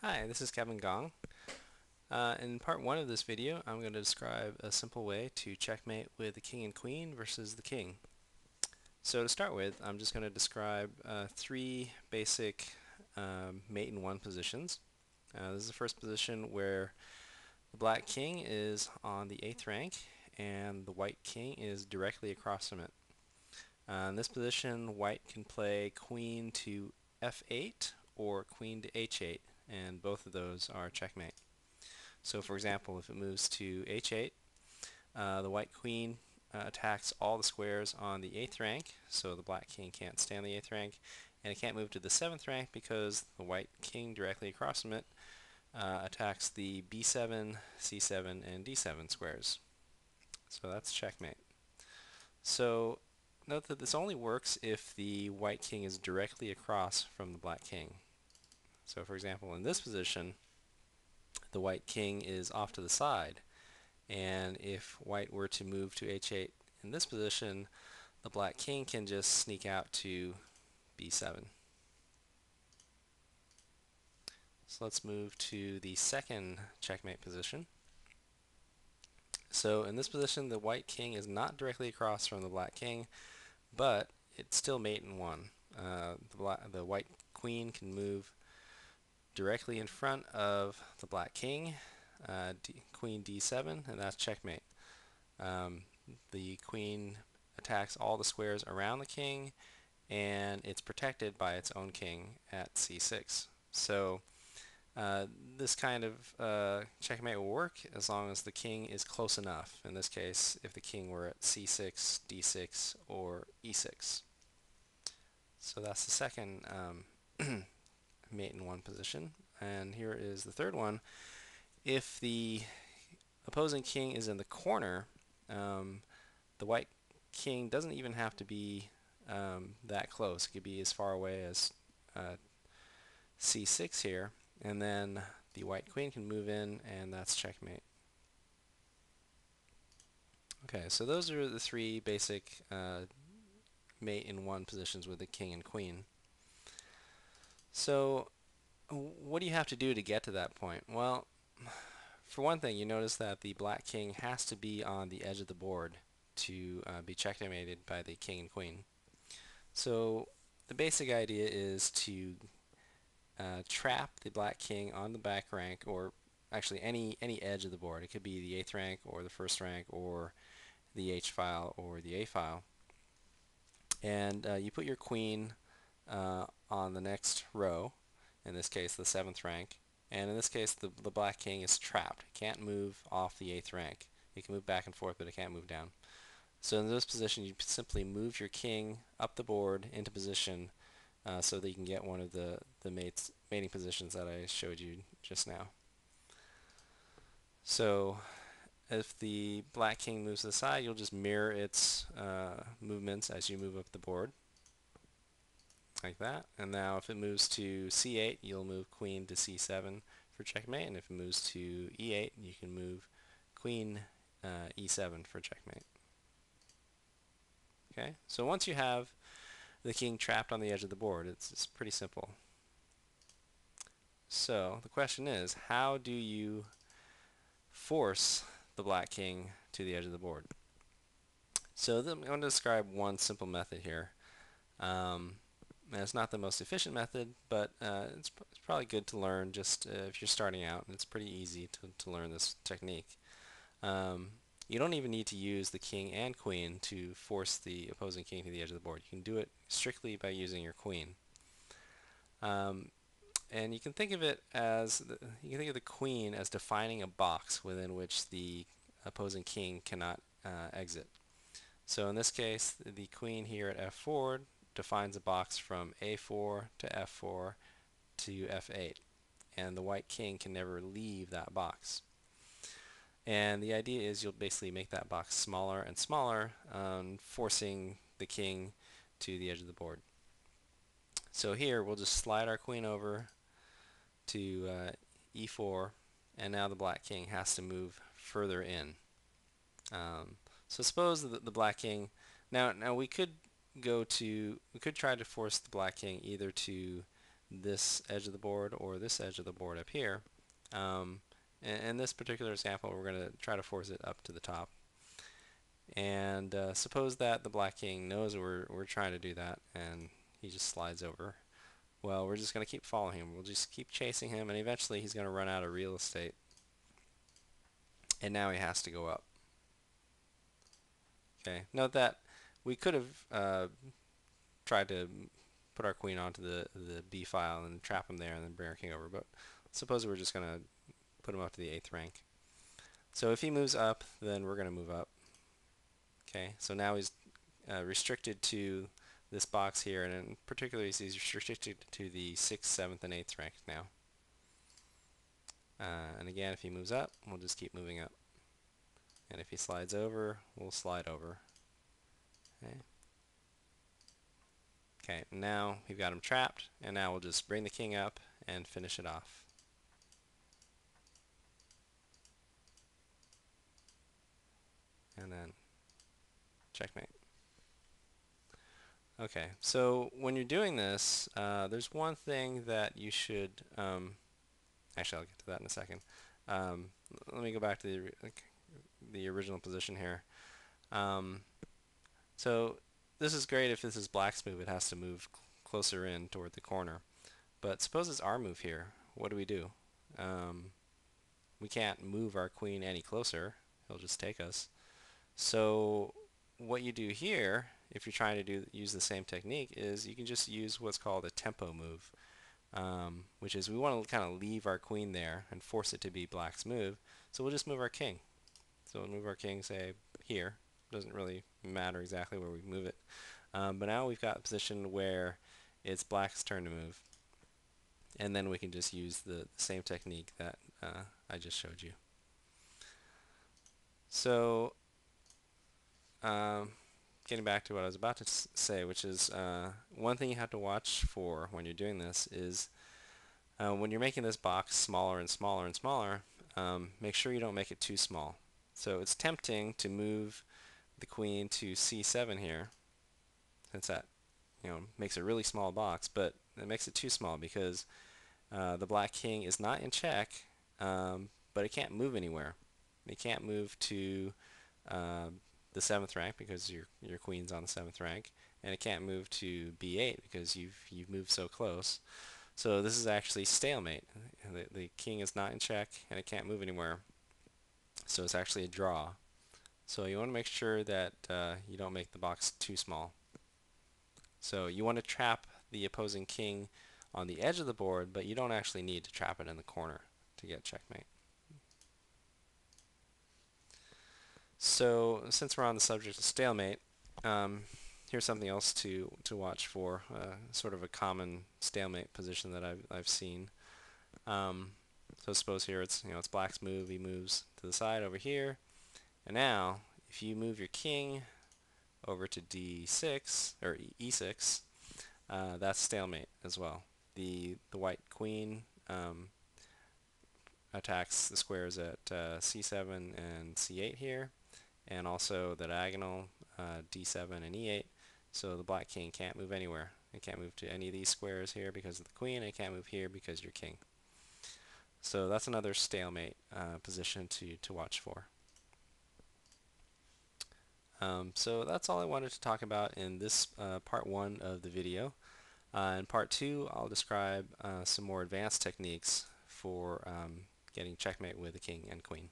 Hi, this is Kevin Gong. In part one of this video, I'm going to describe a simple way to checkmate with the king and queen versus the king. So to start with, I'm just going to describe three basic mate in one positions. This is the first position where the black king is on the 8th rank and the white king is directly across from it. In this position, white can play queen to f8 or queen to h8, and both of those are checkmate. So for example, if it moves to h8, the white queen attacks all the squares on the 8th rank, so the black king can't stay on the 8th rank, and it can't move to the 7th rank because the white king directly across from it attacks the b7, c7, and d7 squares. So that's checkmate. So note that this only works if the white king is directly across from the black king. So for example, in this position, the white king is off to the side, and if white were to move to h8 in this position, the black king can just sneak out to b7. So let's move to the second checkmate position. So in this position, the white king is not directly across from the black king, but it's still mate in one. The white queen can move directly in front of the black king, queen d7, and that's checkmate. Um, the queen attacks all the squares around the king, and it's protected by its own king at c6. So uh, this kind of checkmate will work as long as the king is close enough. In this case, if the king were at c6, d6, or e6. So that's the second mate in one position. And here is the third one. If the opposing king is in the corner, um, the white king doesn't even have to be that close. It could be as far away as c6 here, and then the white queen can move in, and that's checkmate. Okay, so those are the three basic mate in one positions with the king and queen. So what do you have to do to get to that point? Well, for one thing, you notice that the black king has to be on the edge of the board to be checkmated by the king and queen. So the basic idea is to trap the black king on the back rank, or actually any edge of the board. It could be the 8th rank or the 1st rank or the H file or the A file. And you put your queen on the next row, in this case the 7th rank, and in this case the black king is trapped. It can't move off the 8th rank. It can move back and forth, but it can't move down. So in this position, you simply move your king up the board into position so that you can get one of the mating positions that I showed you just now. So if the black king moves to the side, you'll just mirror its movements as you move up the board, like that. And now if it moves to c8, you'll move queen to c7 for checkmate, and if it moves to e8, you can move queen e7 for checkmate. Okay, so once you have the king trapped on the edge of the board, it's pretty simple. So the question is, how do you force the black king to the edge of the board? So I'm going to describe one simple method here. And it's not the most efficient method, but it's probably good to learn just if you're starting out, and it's pretty easy to learn this technique. Um, you don't even need to use the king and queen to force the opposing king to the edge of the board. You can do it strictly by using your queen. Um, and you can think of it as you can think of the queen as defining a box within which the opposing king cannot exit. So in this case, the queen here at f4 defines a box from a4 to f4 to f8, and the white king can never leave that box. And the idea is you'll basically make that box smaller and smaller, forcing the king to the edge of the board. So here we'll just slide our queen over to e4, and now the black king has to move further in. So suppose the black king, now we could try to force the black king either to this edge of the board or this edge of the board up here. In this particular example, we're going to try to force it up to the top. And suppose that the black king knows we're trying to do that, and he just slides over. Well, we're just going to keep following him. We'll just keep chasing him, and eventually he's going to run out of real estate. And now he has to go up. Okay, note that we could have tried to put our queen onto the b file and trap him there and then bring our king over, but suppose we're just going to put him up to the 8th rank. So if he moves up, then we're going to move up. Okay, so now he's restricted to this box here, and in particular he's restricted to the 6th, 7th, and 8th rank now. And again, if he moves up, we'll just keep moving up. And if he slides over, we'll slide over. Okay. Okay, now we've got him trapped, and now we'll just bring the king up and finish it off. And then checkmate. Okay, so when you're doing this, there's one thing that you should, actually I'll get to that in a second. Let me go back to the original position here. So this is great if this is black's move. It has to move closer in toward the corner. But suppose it's our move here. What do? We can't move our queen any closer. He'll just take us. So what you do here, if you're trying to use the same technique, is you can just use what's called a tempo move, which is we want to kind of leave our queen there and force it to be black's move. So we'll just move our king. So we'll move our king, say, here. Doesn't really matter exactly where we move it. But now we've got a position where it's black's turn to move. And then we can just use the same technique that I just showed you. So getting back to what I was about to say, which is one thing you have to watch for when you're doing this is when you're making this box smaller and smaller and smaller, make sure you don't make it too small. So it's tempting to move the queen to c7 here, since that makes a really small box, but it makes it too small because the black king is not in check, but it can't move anywhere. It can't move to the 7th rank because your queen's on the 7th rank, and it can't move to b8 because you've moved so close. So this is actually stalemate. The king is not in check and it can't move anywhere. So it's actually a draw. So you want to make sure that you don't make the box too small. So you want to trap the opposing king on the edge of the board, but you don't actually need to trap it in the corner to get checkmate. So since we're on the subject of stalemate, here's something else to watch for, sort of a common stalemate position that I've seen. So suppose here it's black's move. He moves to the side over here, and now if you move your king over to d6 or e6, that's stalemate as well. The white queen attacks the squares at c7 and c8 here, and also the diagonal d7 and e8. So the black king can't move anywhere. It can't move to any of these squares here because of the queen. It can't move here because you're king. So that's another stalemate position to watch for. So that's all I wanted to talk about in this part 1 of the video. In part 2, I'll describe some more advanced techniques for getting checkmate with the king and queen.